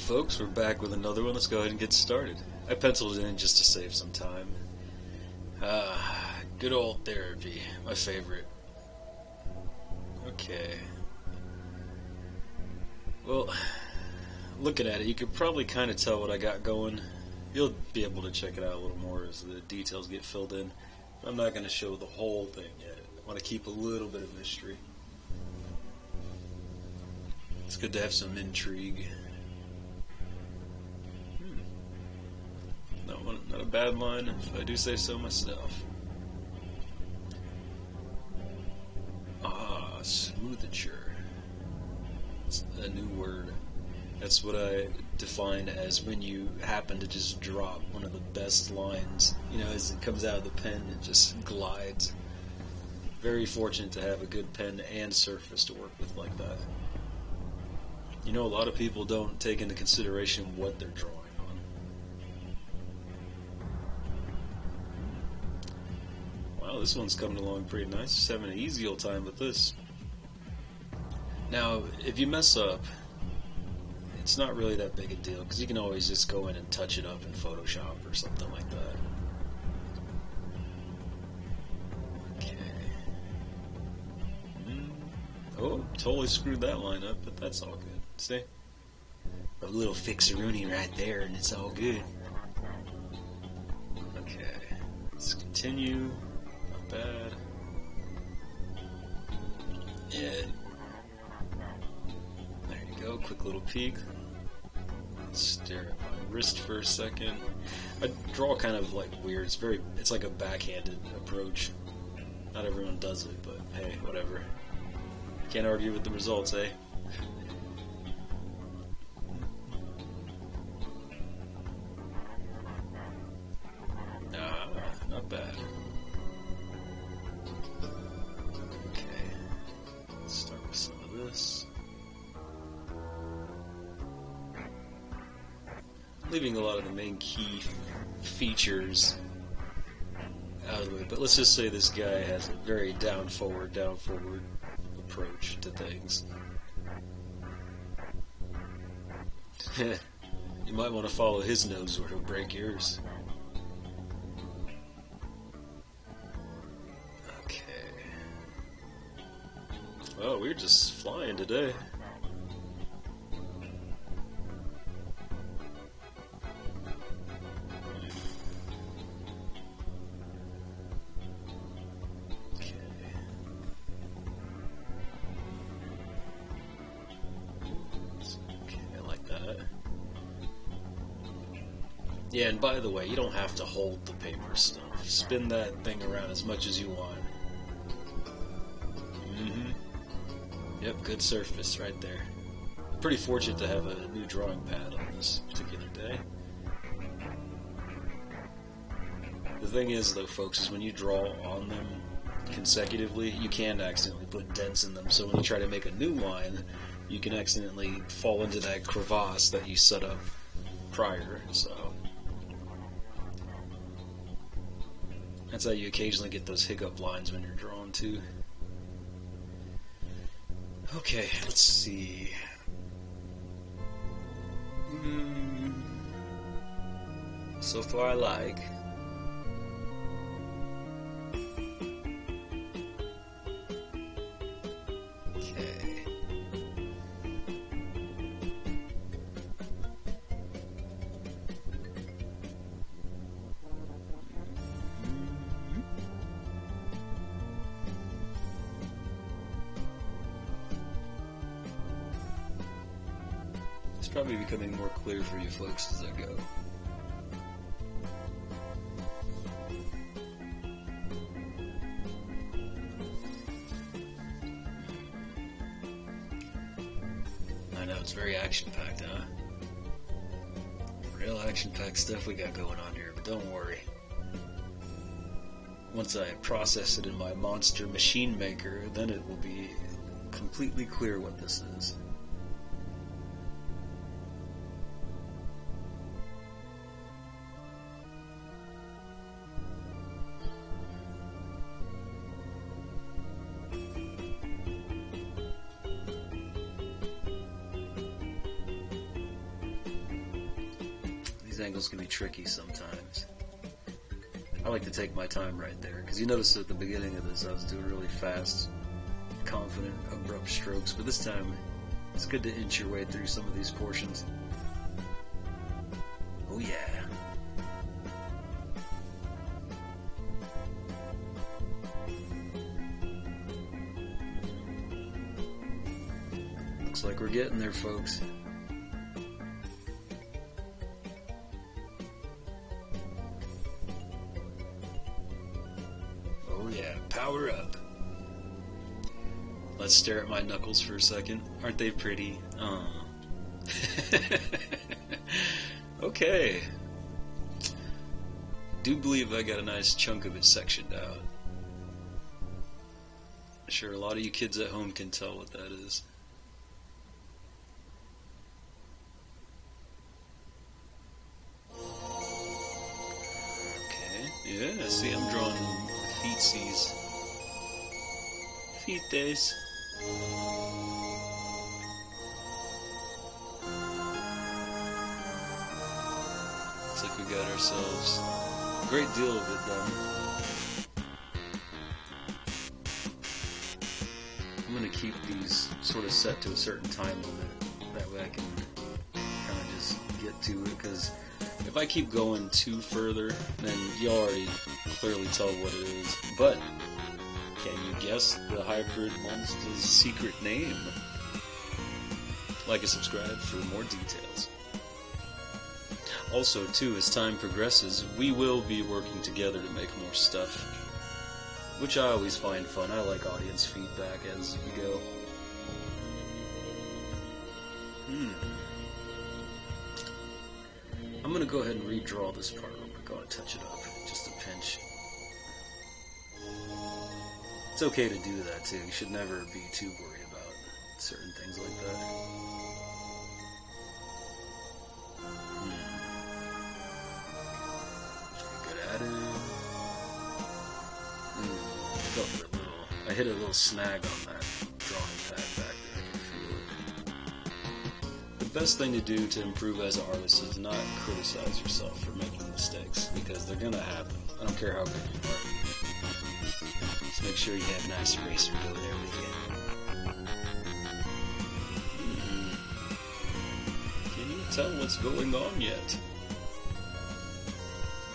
folks, we're back with another one. Let's go ahead and get started. I penciled it in just to save some time. Good old therapy, my favorite. Okay. Well, looking at it, you could probably kind of tell what I got going. You'll be able to check it out a little more as the details get filled in. I'm not going to show the whole thing yet. I want to keep a little bit of mystery. It's good to have some intrigue. Not a bad line, if I do say so myself. Smoothature. It's a new word. That's what I define as when you happen to just drop one of the best lines. You know, as it comes out of the pen, it just glides. Very fortunate to have a good pen and surface to work with like that. You know, a lot of people don't take into consideration what they're drawing on. Wow, this one's coming along pretty nice. Just having an easy old time with this. Now, if you mess up, it's not really that big a deal, because you can always just go in and touch it up in Photoshop or something like that. Okay. Oh, totally screwed that line up, but that's all good. See? A little fixeroonie right there, and it's all good. Okay. Let's continue. Not bad. Yeah. There you go. Quick little peek. Stare at my wrist for a second. I draw kind of like weird. It's like a backhanded approach. Not everyone does it, but hey, whatever. Can't argue with the results, eh? Not bad. Okay. Let's start with some of this. Leaving a lot of the main key features out of the way, but let's just say this guy has a very down forward approach to things. You might want to follow his nose or he'll break yours. Okay. Well, we're just flying today. Yeah, and by the way, you don't have to hold the paper stuff. Spin that thing around as much as you want. Yep, good surface right there. Pretty fortunate to have a new drawing pad on this particular day. The thing is, though, folks, is when you draw on them consecutively, you can accidentally put dents in them. So when you try to make a new line, you can accidentally fall into that crevasse that you set up prior, so... That's how you occasionally get those hiccup lines when you're drawing too. Okay, let's see. So far I like. Okay. It's probably becoming more clear for you folks as I go. I know, it's very action-packed, huh? Real action-packed stuff we got going on here, but don't worry. Once I process it in my monster machine maker, then it will be completely clear what this is. angles can be tricky sometimes. I like to take my time right there, because you notice at the beginning of this I was doing really fast, confident, abrupt strokes, but this time it's good to inch your way through some of these portions. Oh yeah. Looks like we're getting there, folks. Oh yeah, power up. Let's stare at my knuckles for a second. Aren't they pretty? Okay. Do believe I got a nice chunk of it sectioned out. I'm sure a lot of you kids at home can tell what that is. Okay, yeah, see, I'm drawing the feetsies. Feet days. Looks like we got ourselves a great deal of it done. I'm going to keep these sort of set to a certain time limit. That way I can kind of just get to it, because if I keep going too further, then you already clearly tell what it is. But can you guess the hybrid monster's secret name? Like and subscribe for more details. Also, too, as time progresses, we will be working together to make more stuff, which I always find fun. I like audience feedback as you go. I'm going to go ahead and redraw this part real quick. I want to touch it up, just a pinch. It's okay to do that too. You should never be too worried about certain things like that. Good at it. I hit a little snag on that drawing pad back there. I can feel it. The best thing to do to improve as an artist is not criticize yourself for making mistakes, because they're gonna happen. I don't care how good you are. Just make sure you have a nice eraser go there with you. Can you tell what's going on yet?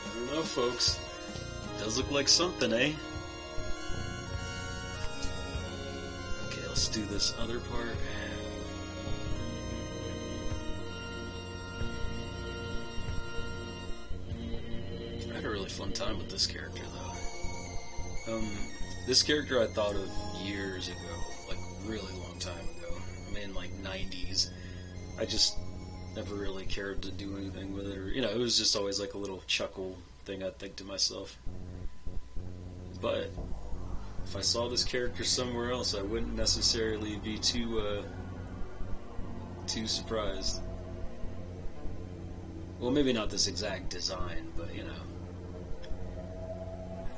I don't know, folks. Does look like something, eh? Okay, let's do this other part. I had a really fun time with this character, though. This character I thought of years ago, like really long time ago. I mean, like 90s. I just never really cared to do anything with it, or, you know, it was just always like a little chuckle thing I'd think to myself. But if I saw this character somewhere else, I wouldn't necessarily be too surprised. Well, maybe not this exact design, but you know.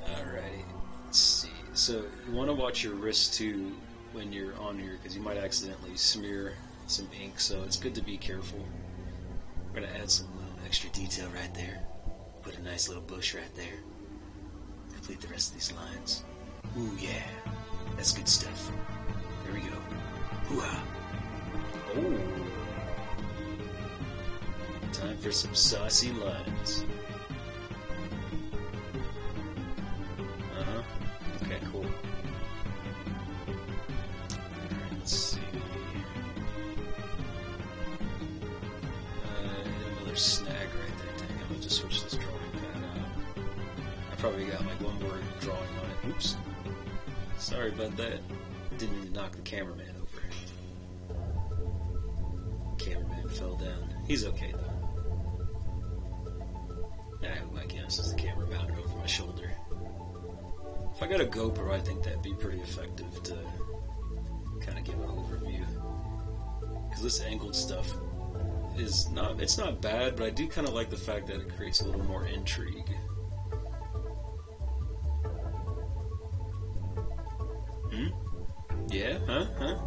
Alrighty, let's see. So you want to watch your wrist too when you're on here, because you might accidentally smear some ink, so it's good to be careful. We're going to add some extra detail right there. Put a nice little bush right there. Complete the rest of these lines. Ooh, yeah. That's good stuff. There we go. Hoo-ha. Oh. Time for some saucy lines. Uh-huh. Okay, cool. Let's see. Another snag right there. Dang, I'm going to just switch this drawing pad out. I probably got like one more drawing on it. Oops. Sorry about that. Didn't mean to knock the cameraman over. Cameraman fell down. He's okay though. I guess it's the camera mounted over my shoulder. If I got a GoPro, I think that'd be pretty effective to kind of give an overview. Because this angled stuff is it's not bad, but I do kind of like the fact that it creates a little more intrigue. Yeah? Huh?